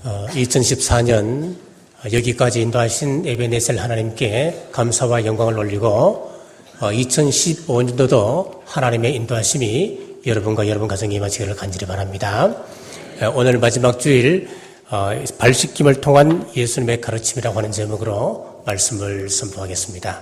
2014년 여기까지 인도하신 에베네셀 하나님께 감사와 영광을 올리고 2015년도도 하나님의 인도하심이 여러분과 여러분 가정에 임하시기를 간절히 바랍니다. 오늘 마지막 주일 발 씻김을 통한 예수님의 가르침이라고 하는 제목으로 말씀을 선포하겠습니다.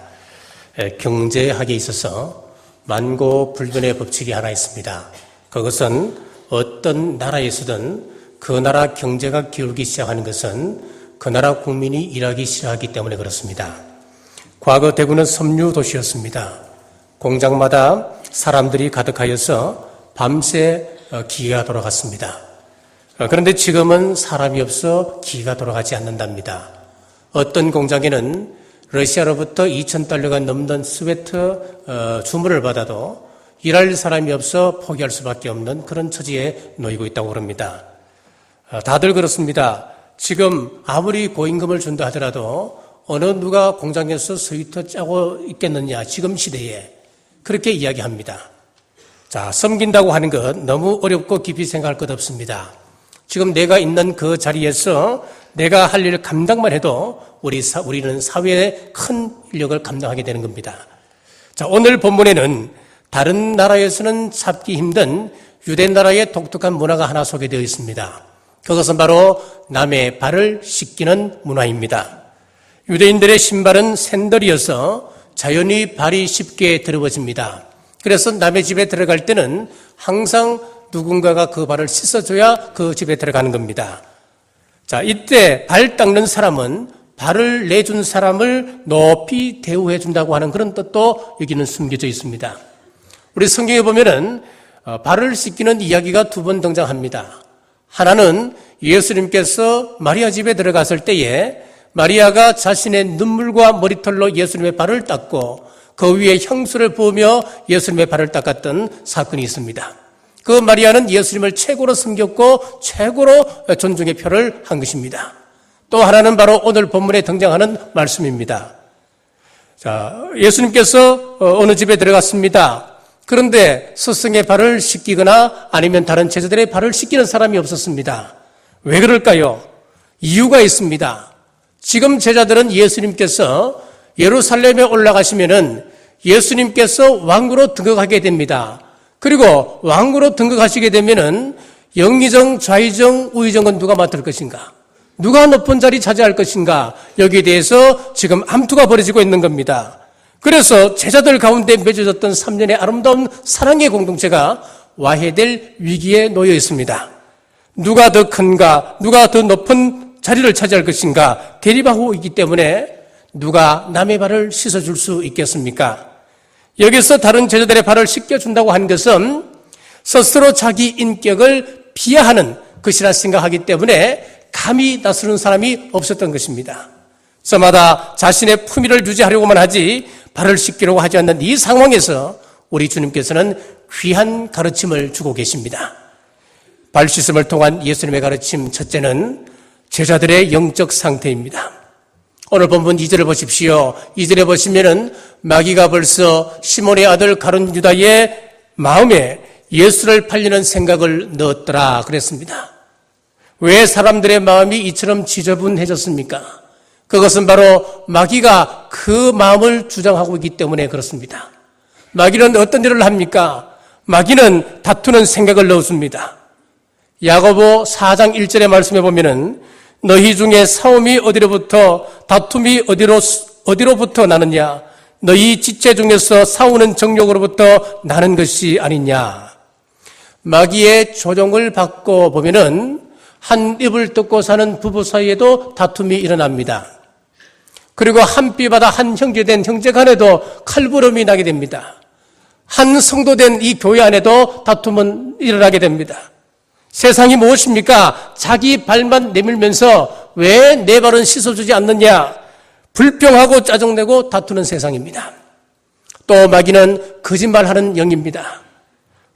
경제학에 있어서 만고불변의 법칙이 하나 있습니다. 그것은 어떤 나라에서든 그 나라 경제가 기울기 시작하는 것은 그 나라 국민이 일하기 싫어하기 때문에 그렇습니다. 과거 대구는 섬유 도시였습니다. 공장마다 사람들이 가득하여서 밤새 기계가 돌아갔습니다. 그런데 지금은 사람이 없어 기계가 돌아가지 않는답니다. 어떤 공장에는 러시아로부터 2,000달러가 넘는 스웨터 주문을 받아도 일할 사람이 없어 포기할 수밖에 없는 그런 처지에 놓이고 있다고 그럽니다. 다들 그렇습니다. 지금 아무리 고임금을 준다 하더라도 어느 누가 공장에서 스웨터 짜고 있겠느냐, 지금 시대에. 그렇게 이야기합니다. 자, 섬긴다고 하는 것 너무 어렵고 깊이 생각할 것 없습니다. 지금 내가 있는 그 자리에서 내가 할 일 감당만 해도 우리는 사회의 큰 인력을 감당하게 되는 겁니다. 자, 오늘 본문에는 다른 나라에서는 찾기 힘든 유대 나라의 독특한 문화가 하나 소개되어 있습니다. 그것은 바로 남의 발을 씻기는 문화입니다. 유대인들의 신발은 샌들이어서 자연히 발이 쉽게 더러워집니다. 그래서 남의 집에 들어갈 때는 항상 누군가가 그 발을 씻어줘야 그 집에 들어가는 겁니다. 자, 이때 발 닦는 사람은 발을 내준 사람을 높이 대우해 준다고 하는 그런 뜻도 여기는 숨겨져 있습니다. 우리 성경에 보면은 발을 씻기는 이야기가 두 번 등장합니다. 하나는 예수님께서 마리아 집에 들어갔을 때에 마리아가 자신의 눈물과 머리털로 예수님의 발을 닦고 그 위에 향수를 부으며 예수님의 발을 닦았던 사건이 있습니다. 그 마리아는 예수님을 최고로 섬겼고 최고로 존중의 표를 한 것입니다. 또 하나는 바로 오늘 본문에 등장하는 말씀입니다. 자, 예수님께서 어느 집에 들어갔습니다. 그런데 스승의 발을 씻기거나 아니면 다른 제자들의 발을 씻기는 사람이 없었습니다. 왜 그럴까요? 이유가 있습니다. 지금 제자들은 예수님께서 예루살렘에 올라가시면은 예수님께서 왕으로 등극하게 됩니다. 그리고 왕으로 등극하시게 되면은 영의정, 좌의정, 우의정은 누가 맡을 것인가? 누가 높은 자리 차지할 것인가? 여기에 대해서 지금 암투가 벌어지고 있는 겁니다. 그래서 제자들 가운데 맺어졌던 3년의 아름다운 사랑의 공동체가 와해될 위기에 놓여 있습니다. 누가 더 큰가? 누가 더 높은 자리를 차지할 것인가? 대립하고 있기 때문에 누가 남의 발을 씻어줄 수 있겠습니까? 여기서 다른 제자들의 발을 씻겨준다고 한 것은 스스로 자기 인격을 비하하는 것이라 생각하기 때문에 감히 나서는 사람이 없었던 것입니다. 저마다 자신의 품위를 유지하려고만 하지 발을 씻기려고 하지 않는 이 상황에서 우리 주님께서는 귀한 가르침을 주고 계십니다. 발 씻음을 통한 예수님의 가르침, 첫째는 제자들의 영적 상태입니다. 오늘 본문 2절을 보십시오. 2절에 보시면은 마귀가 벌써 시몬의 아들 가룟 유다의 마음에 예수를 팔리는 생각을 넣었더라 그랬습니다. 왜 사람들의 마음이 이처럼 지저분해졌습니까? 그것은 바로 마귀가 그 마음을 주장하고 있기 때문에 그렇습니다. 마귀는 어떤 일을 합니까? 마귀는 다투는 생각을 넣습니다. 야고보 4장 1절의 말씀에 보면은 너희 중에 싸움이 어디로부터 다툼이 어디로부터 나느냐? 너희 지체 중에서 싸우는 정욕으로부터 나는 것이 아니냐? 마귀의 조종을 받고 보면은 한 입을 뜯고 사는 부부 사이에도 다툼이 일어납니다. 그리고 한 삐바다 한 형제된 형제 간에도 칼부름이 나게 됩니다. 한 성도된 이 교회 안에도 다툼은 일어나게 됩니다. 세상이 무엇입니까? 자기 발만 내밀면서 왜 내 발은 씻어주지 않느냐? 불평하고 짜증내고 다투는 세상입니다. 또 마귀는 거짓말하는 영입니다.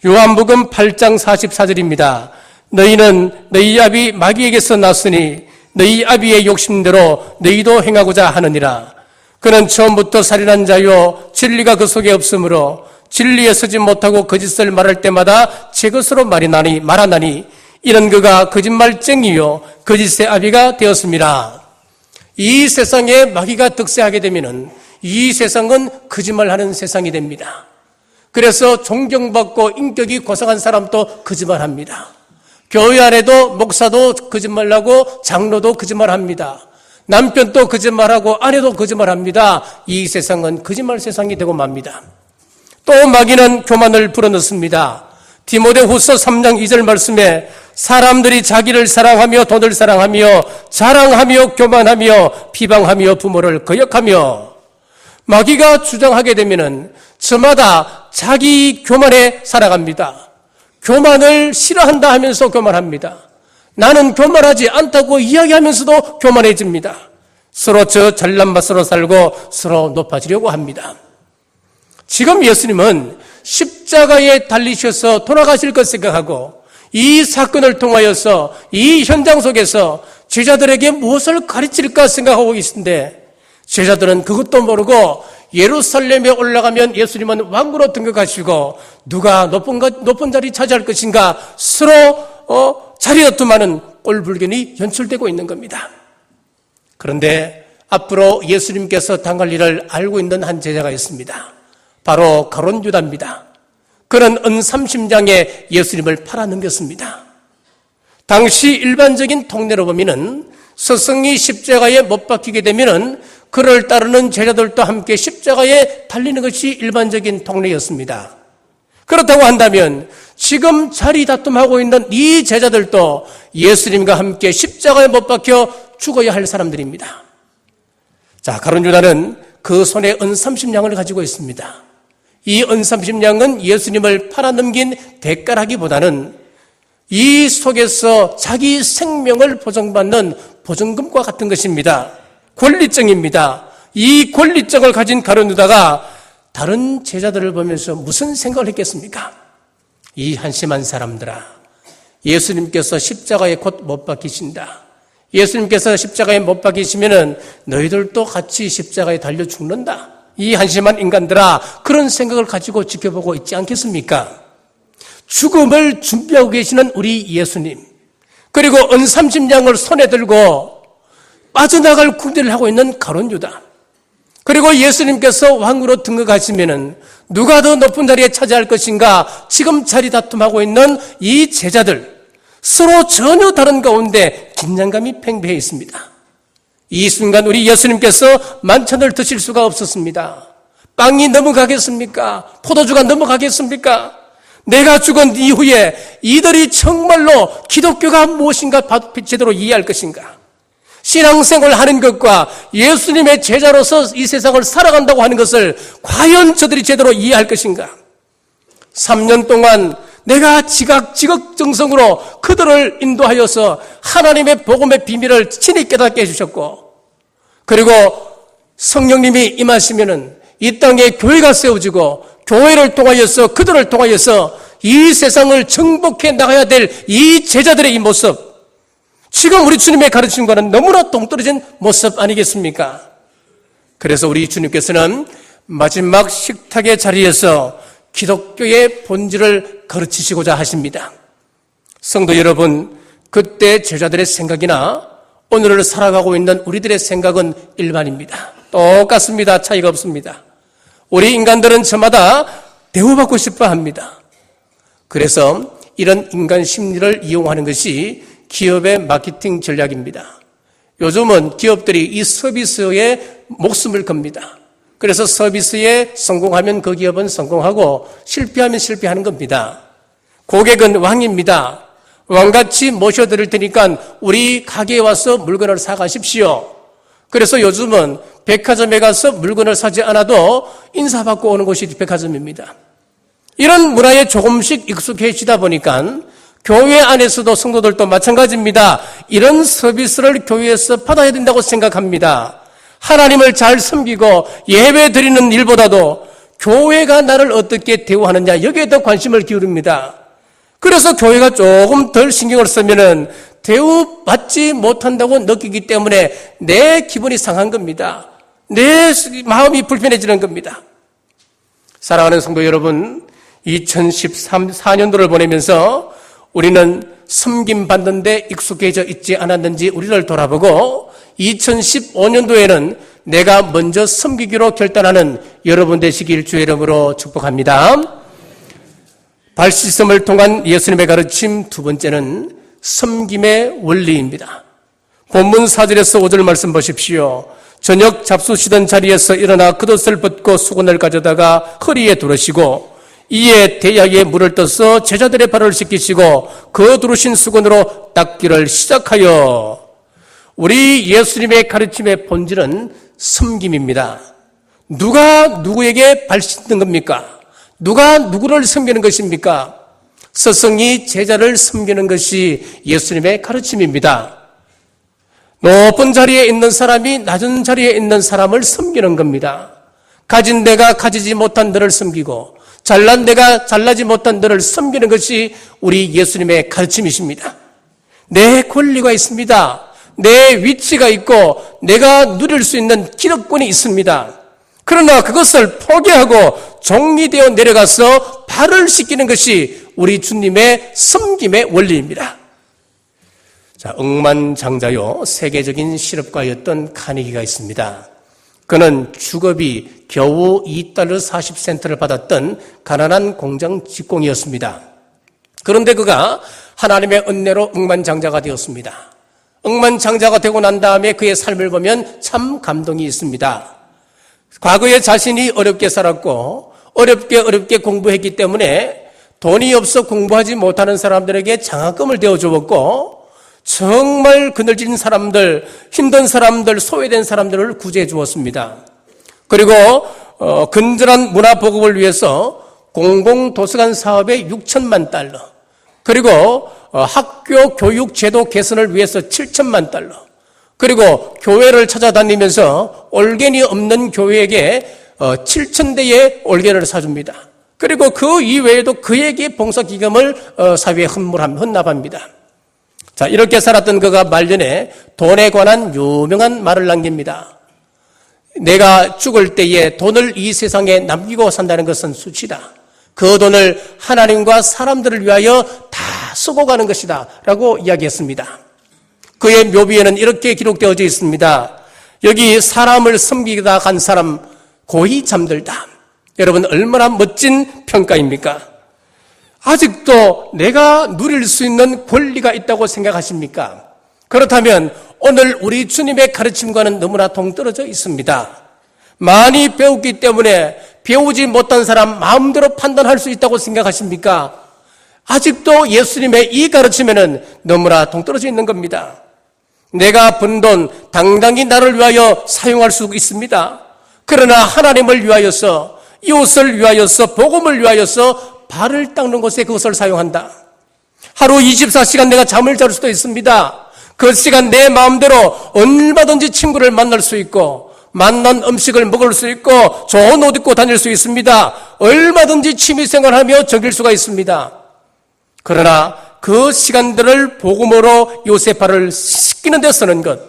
요한복음 8장 44절입니다. 너희는 너희 아비 마귀에게서 났으니 너희 아비의 욕심대로 너희도 행하고자 하느니라. 그는 처음부터 살인한 자요 진리가 그 속에 없으므로 진리에 서지 못하고 거짓을 말할 때마다 제 것으로 말하나니 이는 그가 거짓말쟁이요 거짓의 아비가 되었습니다. 이 세상에 마귀가 득세하게 되면은 이 세상은 거짓말하는 세상이 됩니다. 그래서 존경받고 인격이 고상한 사람도 거짓말합니다. 교회 안에도 목사도 거짓말하고 장로도 거짓말합니다. 남편도 거짓말하고 아내도 거짓말합니다. 이 세상은 거짓말 세상이 되고 맙니다. 또 마귀는 교만을 불어넣습니다. 디모데후서 3장 2절 말씀에 사람들이 자기를 사랑하며 돈을 사랑하며 자랑하며 교만하며 비방하며 부모를 거역하며, 마귀가 주장하게 되면은 저마다 자기 교만에 살아갑니다. 교만을 싫어한다 하면서 교만합니다. 나는 교만하지 않다고 이야기하면서도 교만해집니다. 서로 저 잘난 맛으로 살고 서로 높아지려고 합니다. 지금 예수님은 십자가에 달리셔서 돌아가실 것 생각하고 이 사건을 통하여서 이 현장 속에서 제자들에게 무엇을 가르칠까 생각하고 계신데, 제자들은 그것도 모르고 예루살렘에 올라가면 예수님은 왕으로 등극하시고 누가 높은 자리 차지할 것인가 서로 자리 다툼하는 꼴불견이 연출되고 있는 겁니다. 그런데 앞으로 예수님께서 당할 일을 알고 있는 한 제자가 있습니다. 바로 가룟 유다입니다. 그는 은삼심장에 예수님을 팔아넘겼습니다. 당시 일반적인 통례로 보면은 스승이 십자가에 못 박히게 되면은 그를 따르는 제자들도 함께 십자가에 달리는 것이 일반적인 통례였습니다. 그렇다고 한다면 지금 자리 다툼하고 있는 이 제자들도 예수님과 함께 십자가에 못 박혀 죽어야 할 사람들입니다. 자, 가룟 유다는 그 손에 은삼십냥을 가지고 있습니다. 이 은삼십냥은 예수님을 팔아넘긴 대가라기보다는 이 속에서 자기 생명을 보장받는 보증금과 같은 것입니다. 권리증입니다. 이 권리증을 가진 가룟 유다가 다른 제자들을 보면서 무슨 생각을 했겠습니까? 이 한심한 사람들아, 예수님께서 십자가에 곧 못 박히신다. 예수님께서 십자가에 못 박히시면은 너희들도 같이 십자가에 달려 죽는다. 이 한심한 인간들아, 그런 생각을 가지고 지켜보고 있지 않겠습니까? 죽음을 준비하고 계시는 우리 예수님, 그리고 은삼십냥을 손에 들고 빠져나갈 궁리를 하고 있는 가룟 유다, 그리고 예수님께서 왕으로 등극하시면은 누가 더 높은 자리에 차지할 것인가 지금 자리 다툼하고 있는 이 제자들, 서로 전혀 다른 가운데 긴장감이 팽배해 있습니다. 이 순간 우리 예수님께서 만찬을 드실 수가 없었습니다. 빵이 넘어가겠습니까? 포도주가 넘어가겠습니까? 내가 죽은 이후에 이들이 정말로 기독교가 무엇인가 제대로 이해할 것인가? 신앙생활을 하는 것과 예수님의 제자로서 이 세상을 살아간다고 하는 것을 과연 저들이 제대로 이해할 것인가? 3년 동안 내가 지극정성으로 그들을 인도하여서 하나님의 복음의 비밀을 친히 깨닫게 해주셨고, 그리고 성령님이 임하시면은 이 땅에 교회가 세워지고 교회를 통하여서 그들을 통하여서 이 세상을 정복해 나가야 될 이 제자들의 이 모습, 지금 우리 주님의 가르침과는 너무나 동떨어진 모습 아니겠습니까? 그래서 우리 주님께서는 마지막 식탁의 자리에서 기독교의 본질을 가르치시고자 하십니다. 성도 여러분, 그때 제자들의 생각이나 오늘을 살아가고 있는 우리들의 생각은 일반입니다. 똑같습니다. 차이가 없습니다. 우리 인간들은 저마다 대우받고 싶어 합니다. 그래서 이런 인간 심리를 이용하는 것이 기업의 마케팅 전략입니다. 요즘은 기업들이 이 서비스에 목숨을 겁니다. 그래서 서비스에 성공하면 그 기업은 성공하고 실패하면 실패하는 겁니다. 고객은 왕입니다. 왕같이 모셔드릴 테니까 우리 가게에 와서 물건을 사가십시오. 그래서 요즘은 백화점에 가서 물건을 사지 않아도 인사받고 오는 곳이 백화점입니다. 이런 문화에 조금씩 익숙해지다 보니까 교회 안에서도 성도들도 마찬가지입니다. 이런 서비스를 교회에서 받아야 된다고 생각합니다. 하나님을 잘 섬기고 예배 드리는 일보다도 교회가 나를 어떻게 대우하느냐, 여기에 더 관심을 기울입니다. 그래서 교회가 조금 덜 신경을 쓰면은 대우받지 못한다고 느끼기 때문에 내 기분이 상한 겁니다. 내 마음이 불편해지는 겁니다. 사랑하는 성도 여러분, 2014년도를 보내면서 우리는 섬김 받는데 익숙해져 있지 않았는지 우리를 돌아보고 2015년도에는 내가 먼저 섬기기로 결단하는 여러분 되시길 주의 이름으로 축복합니다. 발시섬을 통한 예수님의 가르침 두 번째는 섬김의 원리입니다. 본문 4절에서 5절 말씀 보십시오. 저녁 잡수시던 자리에서 일어나 겉옷을 벗고 수건을 가져다가 허리에 두르시고 이에 대야에 물을 떠서 제자들의 발을 씻기시고 그 두르신 수건으로 닦기를 시작하여. 우리 예수님의 가르침의 본질은 섬김입니다. 누가 누구에게 발 씻는 겁니까? 누가 누구를 섬기는 것입니까? 스승이 제자를 섬기는 것이 예수님의 가르침입니다. 높은 자리에 있는 사람이 낮은 자리에 있는 사람을 섬기는 겁니다. 가진 내가 가지지 못한 너를 섬기고 잘난 내가 잘나지 못한 너를 섬기는 것이 우리 예수님의 가르침이십니다. 내 권리가 있습니다. 내 위치가 있고 내가 누릴 수 있는 기득권이 있습니다. 그러나 그것을 포기하고 종이되어 내려가서 발을 씻기는 것이 우리 주님의 섬김의 원리입니다. 자, 억만장자요 세계적인 실업가였던 카네기가 있습니다. 그는 주급이 겨우 $2 40센트를 받았던 가난한 공장 직공이었습니다. 그런데 그가 하나님의 은혜로 억만장자가 되었습니다. 억만장자가 되고 난 다음에 그의 삶을 보면 참 감동이 있습니다. 과거에 자신이 어렵게 살았고 어렵게 공부했기 때문에 돈이 없어 공부하지 못하는 사람들에게 장학금을 대어주었고 정말 그늘진 사람들, 힘든 사람들, 소외된 사람들을 구제해 주었습니다. 그리고 근절한 문화보급을 위해서 공공도서관 사업에 $6,000만, 그리고 학교 교육 제도 개선을 위해서 $7,000만, 그리고 교회를 찾아다니면서 올겐이 없는 교회에게 7,000대의 올겐을 사줍니다. 그리고 그 이외에도 그에게 봉사기금을 사회에 헌납합니다. 자, 이렇게 살았던 그가 말년에 돈에 관한 유명한 말을 남깁니다. 내가 죽을 때에 돈을 이 세상에 남기고 산다는 것은 수치다. 그 돈을 하나님과 사람들을 위하여 다 쓰고 가는 것이다 라고 이야기했습니다. 그의 묘비에는 이렇게 기록되어져 있습니다. 여기 사람을 섬기다 간 사람 고이 잠들다. 여러분 얼마나 멋진 평가입니까? 아직도 내가 누릴 수 있는 권리가 있다고 생각하십니까? 그렇다면 오늘 우리 주님의 가르침과는 너무나 동떨어져 있습니다. 많이 배웠기 때문에 배우지 못한 사람 마음대로 판단할 수 있다고 생각하십니까? 아직도 예수님의 이 가르침에는 너무나 동떨어져 있는 겁니다. 내가 번 돈 당당히 나를 위하여 사용할 수 있습니다. 그러나 하나님을 위하여서, 이웃을 위하여서, 복음을 위하여서 발을 닦는 곳에 그것을 사용한다. 하루 24시간 내가 잠을 잘 수도 있습니다. 그 시간 내 마음대로 얼마든지 친구를 만날 수 있고 맛난 음식을 먹을 수 있고 좋은 옷 입고 다닐 수 있습니다. 얼마든지 취미생활하며 즐길 수가 있습니다. 그러나 그 시간들을 복음으로 요셉파를 씻기는 데 쓰는 것,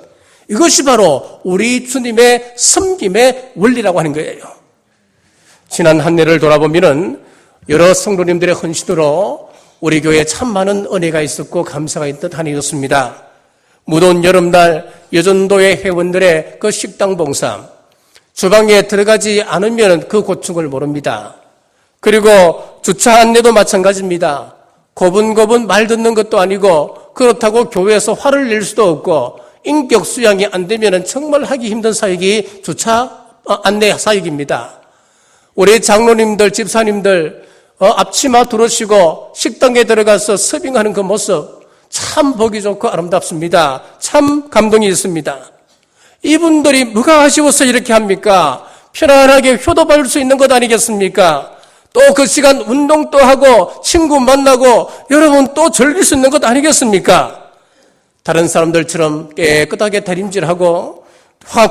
이것이 바로 우리 주님의 섬김의 원리라고 하는 거예요. 지난 한 해를 돌아보면은 여러 성도님들의 헌신으로 우리 교회에 참 많은 은혜가 있었고 감사가 있던 한 해였습니다. 무더운 여름날 여전도의 회원들의 그 식당 봉사, 주방에 들어가지 않으면 그 고충을 모릅니다. 그리고 주차 안내도 마찬가지입니다. 고분고분 말 듣는 것도 아니고 그렇다고 교회에서 화를 낼 수도 없고 인격 수양이 안 되면 정말 하기 힘든 사역이 주차 안내 사역입니다. 우리 장로님들, 집사님들 앞치마 두르시고 식당에 들어가서 서빙하는 그 모습 참 보기 좋고 아름답습니다. 참 감동이 있습니다. 이분들이 뭐가 아쉬워서 이렇게 합니까? 편안하게 효도받을 수 있는 것 아니겠습니까? 또 그 시간 운동도 하고 친구 만나고 여러분 또 즐길 수 있는 것 아니겠습니까? 다른 사람들처럼 깨끗하게 다림질하고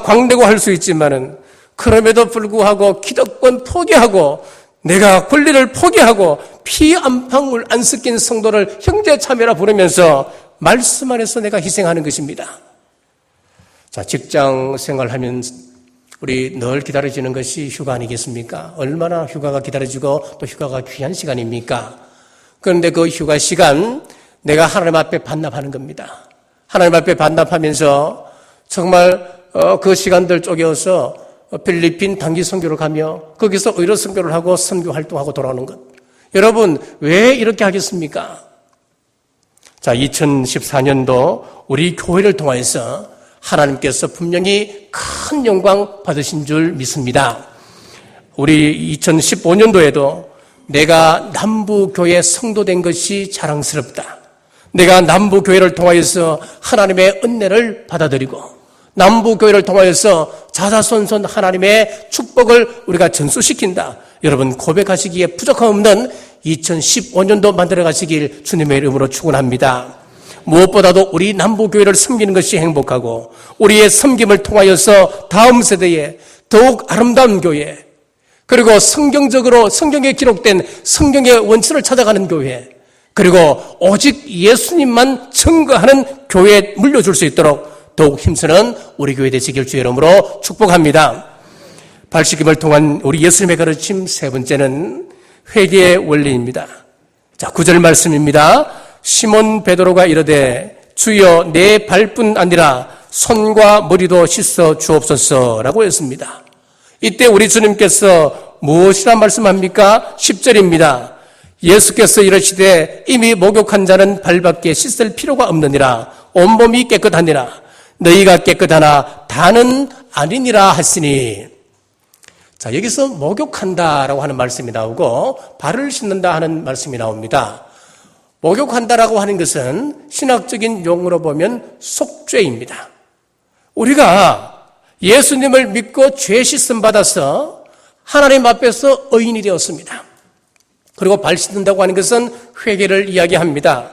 광내고 할 수 있지만은 그럼에도 불구하고 기득권 포기하고 내가 권리를 포기하고 피 한 방울 안 섞인 성도를 형제 자매라 부르면서 말씀 안에서 내가 희생하는 것입니다. 자, 직장 생활하면 우리 늘 기다려지는 것이 휴가 아니겠습니까? 얼마나 휴가가 기다려지고 또 휴가가 귀한 시간입니까? 그런데 그 휴가 시간 내가 하나님 앞에 반납하는 겁니다. 하나님 앞에 반납하면서 정말 그 시간들 쪼개어서 필리핀 단기 선교를 가며 거기서 의료 선교를 하고 선교 활동하고 돌아오는 것. 여러분, 왜 이렇게 하겠습니까? 자, 2014년도 우리 교회를 통해서 하나님께서 분명히 큰 영광 받으신 줄 믿습니다. 우리 2015년도에도 내가 남부교회 성도된 것이 자랑스럽다. 내가 남부교회를 통하여서 하나님의 은혜를 받아들이고 남부교회를 통하여서 자자손손 하나님의 축복을 우리가 전수시킨다. 여러분, 고백하시기에 부족함 없는 2015년도 만들어가시길 주님의 이름으로 축원합니다. 무엇보다도 우리 남부교회를 섬기는 것이 행복하고 우리의 섬김을 통하여서 다음 세대에 더욱 아름다운 교회, 그리고 성경적으로 성경에 기록된 성경의 원천을 찾아가는 교회, 그리고 오직 예수님만 증거하는 교회에 물려줄 수 있도록 더욱 힘쓰는 우리 교회 되시길 주의 이름으로 축복합니다. 발식임을 통한 우리 예수님의 가르침 세 번째는 회개의 원리입니다. 자, 9절 말씀입니다. 시몬 베드로가 이르되 주여 내 발뿐 아니라 손과 머리도 씻어 주옵소서라고 했습니다. 이때 우리 주님께서 무엇이라 말씀합니까? 10절입니다. 예수께서 이르시되 이미 목욕한 자는 발밖에 씻을 필요가 없느니라. 온몸이 깨끗하니라. 너희가 깨끗하나 다는 아니니라 하시니. 자, 여기서 목욕한다라고 하는 말씀이 나오고 발을 씻는다 하는 말씀이 나옵니다. 목욕한다라고 하는 것은 신학적인 용어로 보면 속죄입니다. 우리가 예수님을 믿고 죄 씻음 받아서 하나님 앞에서 의인이 되었습니다. 그리고 발 씻는다고 하는 것은 회개를 이야기합니다.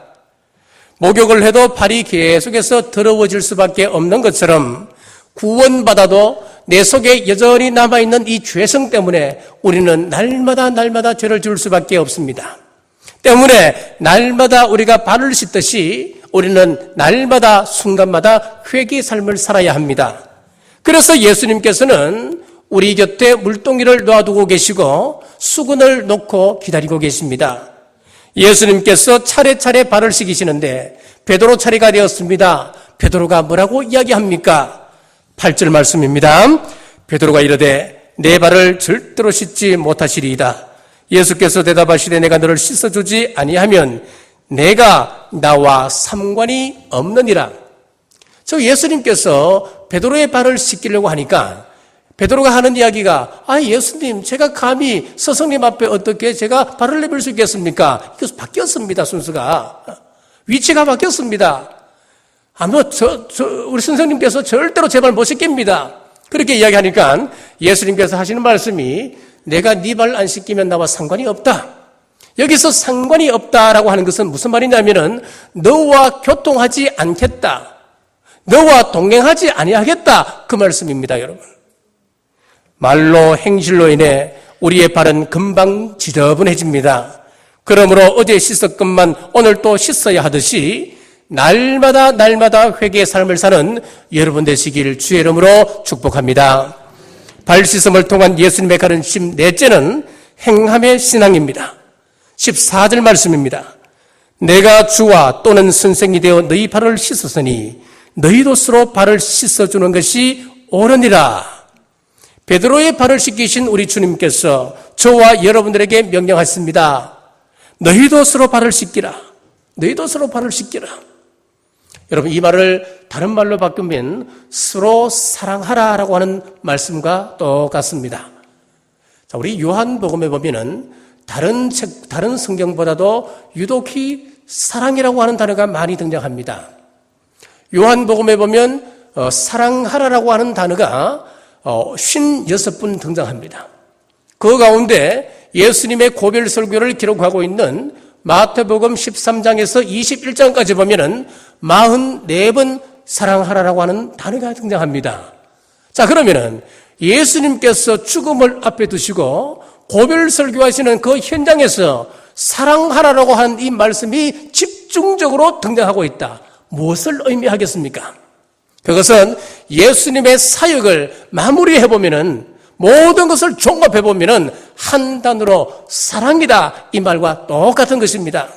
목욕을 해도 발이 계속해서 더러워질 수밖에 없는 것처럼 구원받아도 내 속에 여전히 남아있는 이 죄성 때문에 우리는 날마다 죄를 지을 수밖에 없습니다. 때문에 날마다 우리가 발을 씻듯이 우리는 날마다 순간마다 회개의 삶을 살아야 합니다. 그래서 예수님께서는 우리 곁에 물동이를 놔두고 계시고 수건을 놓고 기다리고 계십니다. 예수님께서 차례차례 발을 씻기시는데 베드로 차례가 되었습니다. 베드로가 뭐라고 이야기합니까? 8절 말씀입니다. 베드로가 이르되 내 발을 절대로 씻지 못하시리이다. 예수께서 대답하시되 내가 너를 씻어주지 아니하면 내가 나와 상관이 없느니라. 저 예수님께서 베드로의 발을 씻기려고 하니까 베드로가 하는 이야기가 예수님 제가 감히 스승님 앞에 어떻게 제가 발을 내밀 수 있겠습니까? 이거 바뀌었습니다. 순서가. 위치가 바뀌었습니다. 우리 선생님께서 절대로 제 발 못 씻깁니다. 그렇게 이야기하니까 예수님께서 하시는 말씀이 내가 네 발 안 씻기면 나와 상관이 없다. 여기서 상관이 없다라고 하는 것은 무슨 말이냐면은 너와 교통하지 않겠다. 너와 동행하지 아니하겠다. 그 말씀입니다, 여러분. 말로 행실로 인해 우리의 발은 금방 지저분해집니다. 그러므로 어제 씻었건만 오늘 또 씻어야 하듯이 날마다 회개의 삶을 사는 여러분 되시길 주의 이름으로 축복합니다. 발 씻음을 통한 예수님의 가르침 넷째는 행함의 신앙입니다. 14절 말씀입니다. 내가 주와 또는 선생이 되어 너희 발을 씻었으니 너희도 스스로 발을 씻어주는 것이 옳으니라. 베드로의 발을 씻기신 우리 주님께서 저와 여러분들에게 명령하십니다. 너희도 서로 발을 씻기라. 너희도 서로 발을 씻기라. 여러분, 이 말을 다른 말로 바꾸면 서로 사랑하라라고 하는 말씀과 똑같습니다. 자, 우리 요한복음에 보면은 다른 성경보다도 유독히 사랑이라고 하는 단어가 많이 등장합니다. 요한복음에 보면 사랑하라라고 하는 단어가 56번 등장합니다. 그 가운데 예수님의 고별 설교를 기록하고 있는 마태복음 13장에서 21장까지 보면은 44번 사랑하라라고 하는 단어가 등장합니다. 자, 그러면은 예수님께서 죽음을 앞에 두시고 고별 설교하시는 그 현장에서 사랑하라라고 하는 이 말씀이 집중적으로 등장하고 있다. 무엇을 의미하겠습니까? 그것은 예수님의 사역을 마무리해보면은 모든 것을 종합해보면은 한 단어로 사랑이다. 이 말과 똑같은 것입니다.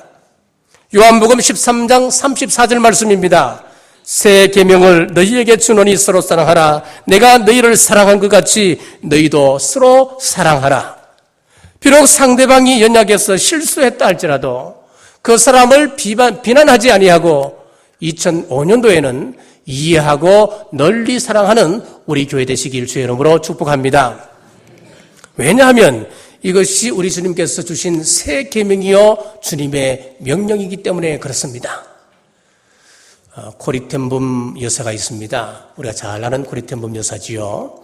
요한복음 13장 34절 말씀입니다. 새 계명을 너희에게 주노니 서로 사랑하라. 내가 너희를 사랑한 것 같이 너희도 서로 사랑하라. 비록 상대방이 연약해서 실수했다 할지라도 그 사람을 비난하지 아니하고 2005년도에는 이해하고 널리 사랑하는 우리 교회 되시길 주의 이름으로 축복합니다. 왜냐하면 이것이 우리 주님께서 주신 새 계명이요 주님의 명령이기 때문에 그렇습니다. 코리텐붐 여사가 있습니다. 우리가 잘 아는 코리텐붐 여사지요.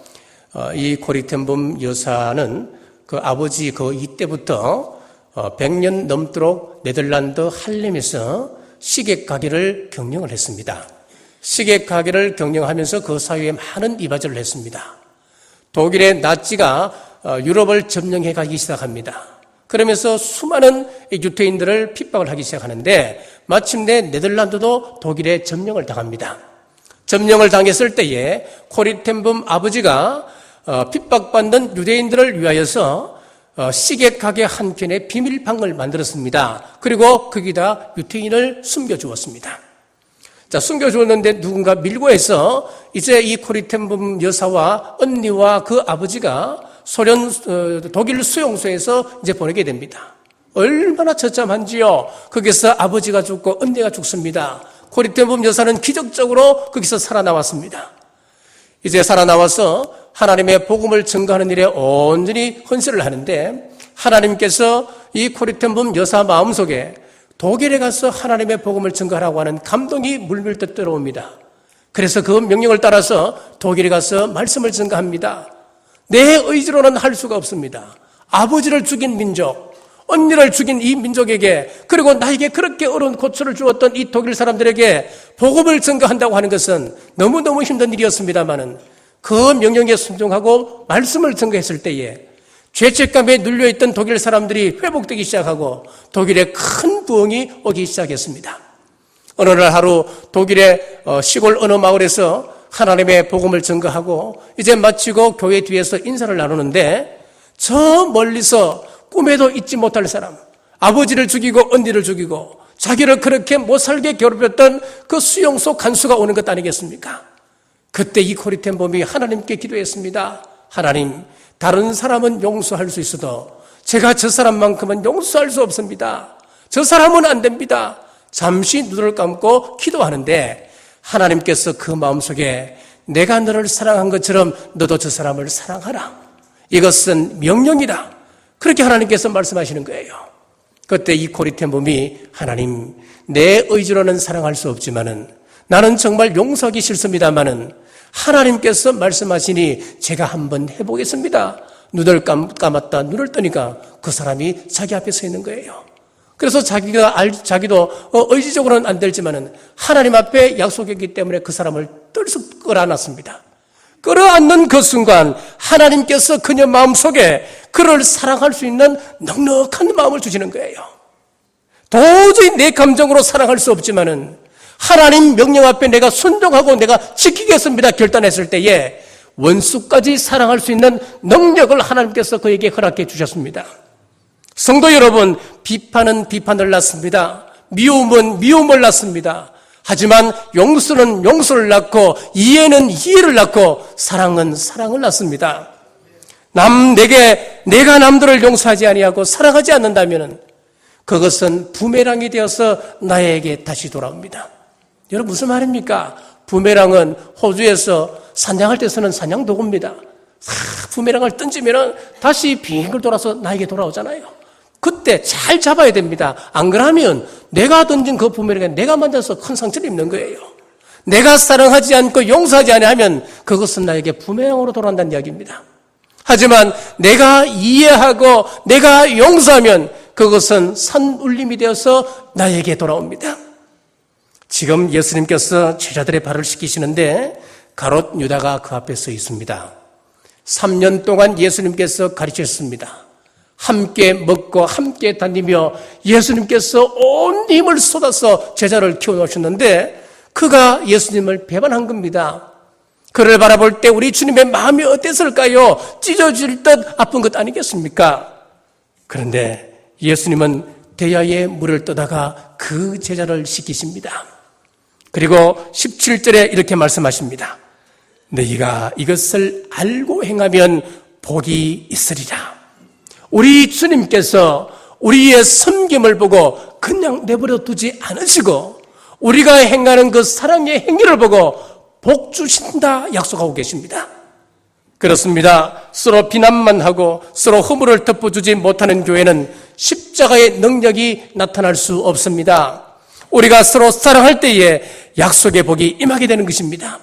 이 코리텐붐 여사는 그 아버지 이때부터 100년 넘도록 네덜란드 할렘에서 시객 가게를 경영을 했습니다. 시객 가게를 경영하면서 그 사회에 많은 이바지를 했습니다. 독일의 나치가 유럽을 점령해 가기 시작합니다. 그러면서 수많은 유태인들을 핍박을 하기 시작하는데 마침내 네덜란드도 독일의 점령을 당합니다. 점령을 당했을 때에 코리텐붐 아버지가 핍박받는 유대인들을 위하여서 시객 가게 한켠에 비밀방을 만들었습니다. 그리고 거기다 유태인을 숨겨주었습니다. 자, 숨겨주었는데 누군가 밀고 해서 이제 이 코리텐붐 여사와 언니와 그 아버지가 독일 수용소에서 이제 보내게 됩니다. 얼마나 처참한지요. 거기서 아버지가 죽고 언니가 죽습니다. 코리텐붐 여사는 기적적으로 거기서 살아나왔습니다. 이제 살아나와서 하나님의 복음을 증거하는 일에 온전히 헌신을 하는데 하나님께서 이 코리텐붐 여사 마음속에 독일에 가서 하나님의 복음을 증거하라고 하는 감동이 물밀듯 들어옵니다. 그래서 그 명령을 따라서 독일에 가서 말씀을 증거합니다. 내 의지로는 할 수가 없습니다. 아버지를 죽인 민족, 언니를 죽인 이 민족에게, 그리고 나에게 그렇게 어려운 고초를 주었던 이 독일 사람들에게 복음을 증거한다고 하는 것은 너무너무 힘든 일이었습니다마는 그 명령에 순종하고 말씀을 증거했을 때에 죄책감에 눌려있던 독일 사람들이 회복되기 시작하고 독일에 큰 부흥이 오기 시작했습니다. 어느 날 하루 독일의 시골 어느 마을에서 하나님의 복음을 증거하고 이제 마치고 교회 뒤에서 인사를 나누는데 저 멀리서 꿈에도 잊지 못할 사람, 아버지를 죽이고 언니를 죽이고 자기를 그렇게 못살게 괴롭혔던 그 수용소 간수가 오는 것 아니겠습니까? 그때 이 코리텐붐이 하나님께 기도했습니다. 하나님, 다른 사람은 용서할 수 있어도 제가 저 사람만큼은 용서할 수 없습니다. 저 사람은 안 됩니다. 잠시 눈을 감고 기도하는데 하나님께서 그 마음속에 내가 너를 사랑한 것처럼 너도 저 사람을 사랑하라. 이것은 명령이다. 그렇게 하나님께서 말씀하시는 거예요. 그때 이 코리텐붐이 하나님, 내 의지로는 사랑할 수 없지만은 나는 정말 용서하기 싫습니다마는 하나님께서 말씀하시니 제가 한번 해보겠습니다. 눈을 감았다 눈을 뜨니까 그 사람이 자기 앞에 서 있는 거예요. 그래서 자기도 의지적으로는 안 되지만은 하나님 앞에 약속했기 때문에 그 사람을 뜰쑥 끌어안았습니다. 끌어안는 그 순간 하나님께서 그녀 마음속에 그를 사랑할 수 있는 넉넉한 마음을 주시는 거예요. 도저히 내 감정으로 사랑할 수 없지만은 하나님 명령 앞에 내가 순종하고 내가 지키겠습니다 결단했을 때에 원수까지 사랑할 수 있는 능력을 하나님께서 그에게 허락해 주셨습니다. 성도 여러분, 비판은 비판을 낳습니다. 미움은 미움을 낳습니다. 하지만 용서는 용서를 낳고 이해는 이해를 낳고 사랑은 사랑을 낳습니다. 내가 남들을 용서하지 아니하고 사랑하지 않는다면 그것은 부메랑이 되어서 나에게 다시 돌아옵니다. 여러분 무슨 말입니까? 부메랑은 호주에서 사냥할 때 쓰는 사냥 도구입니다. 부메랑을 던지면 다시 빙글 돌아서 나에게 돌아오잖아요. 그때 잘 잡아야 됩니다. 안 그러면 내가 던진 그 부메랑에 내가 만져서 큰 상처를 입는 거예요. 내가 사랑하지 않고 용서하지 않으면 그것은 나에게 부메랑으로 돌아온다는 이야기입니다. 하지만 내가 이해하고 내가 용서하면 그것은 산울림이 되어서 나에게 돌아옵니다. 지금 예수님께서 제자들의 발을 씻기시는데 가롯 유다가 그 앞에 서 있습니다. 3년 동안 예수님께서 가르치셨습니다. 함께 먹고 함께 다니며 예수님께서 온 힘을 쏟아서 제자를 키워놓으셨는데 그가 예수님을 배반한 겁니다. 그를 바라볼 때 우리 주님의 마음이 어땠을까요? 찢어질 듯 아픈 것 아니겠습니까? 그런데 예수님은 대야에 물을 떠다가 그 제자를 씻기십니다. 그리고 17절에 이렇게 말씀하십니다. 너희가 이것을 알고 행하면 복이 있으리라. 우리 주님께서 우리의 섬김을 보고 그냥 내버려 두지 않으시고 우리가 행하는 그 사랑의 행위를 보고 복 주신다 약속하고 계십니다. 그렇습니다. 서로 비난만 하고 서로 허물을 덮어주지 못하는 교회는 십자가의 능력이 나타날 수 없습니다. 우리가 서로 사랑할 때에 약속의 복이 임하게 되는 것입니다.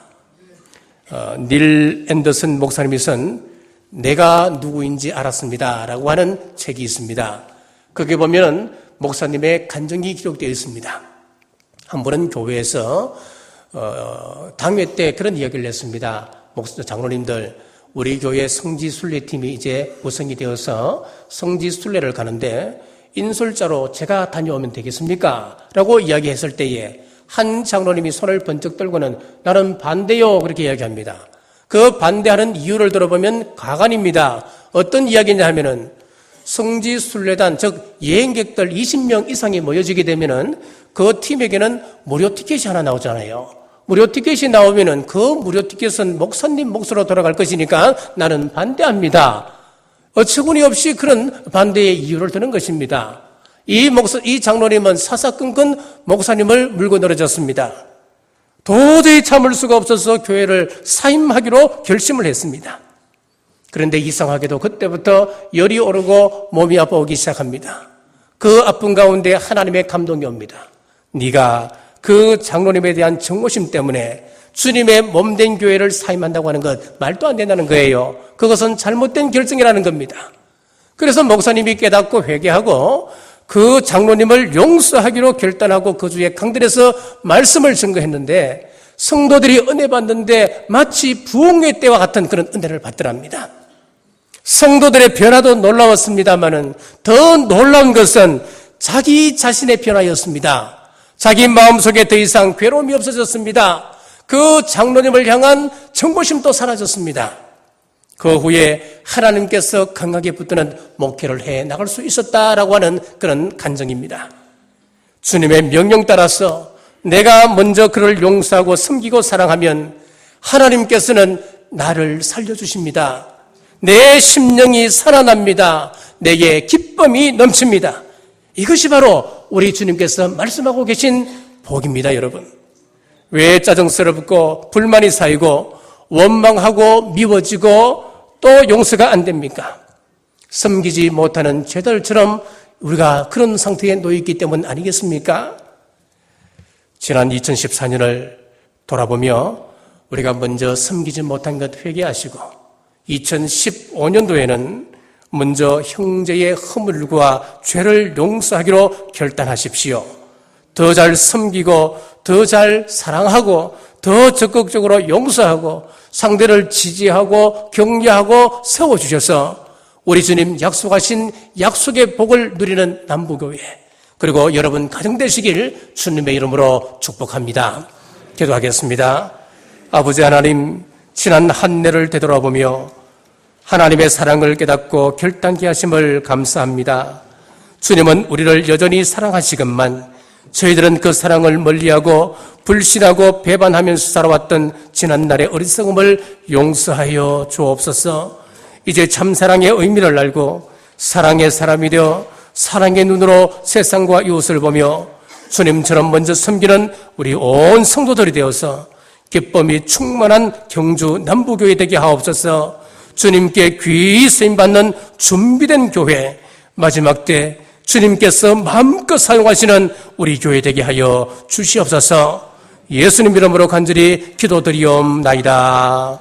닐 앤더슨 목사님이 쓴 내가 누구인지 알았습니다 라고 하는 책이 있습니다. 거기에 보면 목사님의 간증이 기록되어 있습니다. 한 번은 교회에서 당회 때 그런 이야기를 했습니다. 장로님들, 우리 교회 성지순례팀이 이제 구성이 되어서 성지순례를 가는데 인솔자로 제가 다녀오면 되겠습니까? 라고 이야기했을 때에 한 장로님이 손을 번쩍 들고는 나는 반대요 그렇게 이야기합니다. 그 반대하는 이유를 들어보면 가관입니다. 어떤 이야기냐 하면은 성지순례단 즉 여행객들 20명 이상이 모여지게 되면은 그 팀에게는 무료 티켓이 하나 나오잖아요. 무료 티켓이 나오면은 그 무료 티켓은 목사님 몫으로 돌아갈 것이니까 나는 반대합니다. 어처구니 없이 그런 반대의 이유를 드는 것입니다. 이 장로님은 사사건건 목사님을 물고 늘어졌습니다. 도저히 참을 수가 없어서 교회를 사임하기로 결심을 했습니다. 그런데 이상하게도 그때부터 열이 오르고 몸이 아파오기 시작합니다. 그 아픈 가운데 하나님의 감동이 옵니다. 네가 그 장로님에 대한 정오심 때문에 주님의 몸된 교회를 사임한다고 하는 것 말도 안 된다는 거예요. 그것은 잘못된 결정이라는 겁니다. 그래서 목사님이 깨닫고 회개하고 그 장로님을 용서하기로 결단하고 그 주에 강들에서 말씀을 증거했는데 성도들이 은혜 받는데 마치 부흥회 때와 같은 그런 은혜를 받더랍니다. 성도들의 변화도 놀라웠습니다마는 더 놀라운 것은 자기 자신의 변화였습니다. 자기 마음속에 더 이상 괴로움이 없어졌습니다. 그 장로님을 향한 정보심도 사라졌습니다. 그 후에 하나님께서 강하게 붙드는 목회를 해 나갈 수 있었다라고 하는 그런 간증입니다. 주님의 명령 따라서 내가 먼저 그를 용서하고 섬기고 사랑하면 하나님께서는 나를 살려주십니다. 내 심령이 살아납니다. 내게 기쁨이 넘칩니다. 이것이 바로 우리 주님께서 말씀하고 계신 복입니다, 여러분. 왜 짜증스럽고 불만이 쌓이고 원망하고 미워지고 또 용서가 안 됩니까? 섬기지 못하는 죄들처럼 우리가 그런 상태에 놓여있기 때문 아니겠습니까? 지난 2014년을 돌아보며 우리가 먼저 섬기지 못한 것 회개하시고 2015년도에는 먼저 형제의 허물과 죄를 용서하기로 결단하십시오. 더 잘 섬기고 더 잘 사랑하고 더 적극적으로 용서하고 상대를 지지하고 격려하고 세워주셔서 우리 주님 약속하신 약속의 복을 누리는 남부교회 그리고 여러분 가정 되시길 주님의 이름으로 축복합니다. 기도하겠습니다. 아버지 하나님, 지난 한 해를 되돌아보며 하나님의 사랑을 깨닫고 결단케 하심을 감사합니다. 주님은 우리를 여전히 사랑하시건만 저희들은 그 사랑을 멀리하고 불신하고 배반하면서 살아왔던 지난날의 어리석음을 용서하여 주옵소서. 이제 참사랑의 의미를 알고 사랑의 사람이 되어 사랑의 눈으로 세상과 이웃을 보며 주님처럼 먼저 섬기는 우리 온 성도들이 되어서 기쁨이 충만한 경주 남부교회 되게 하옵소서. 주님께 귀히 쓰임받는 준비된 교회, 마지막 때 주님께서 마음껏 사용하시는 우리 교회 되게 하여 주시옵소서. 예수님 이름으로 간절히 기도드리옵나이다.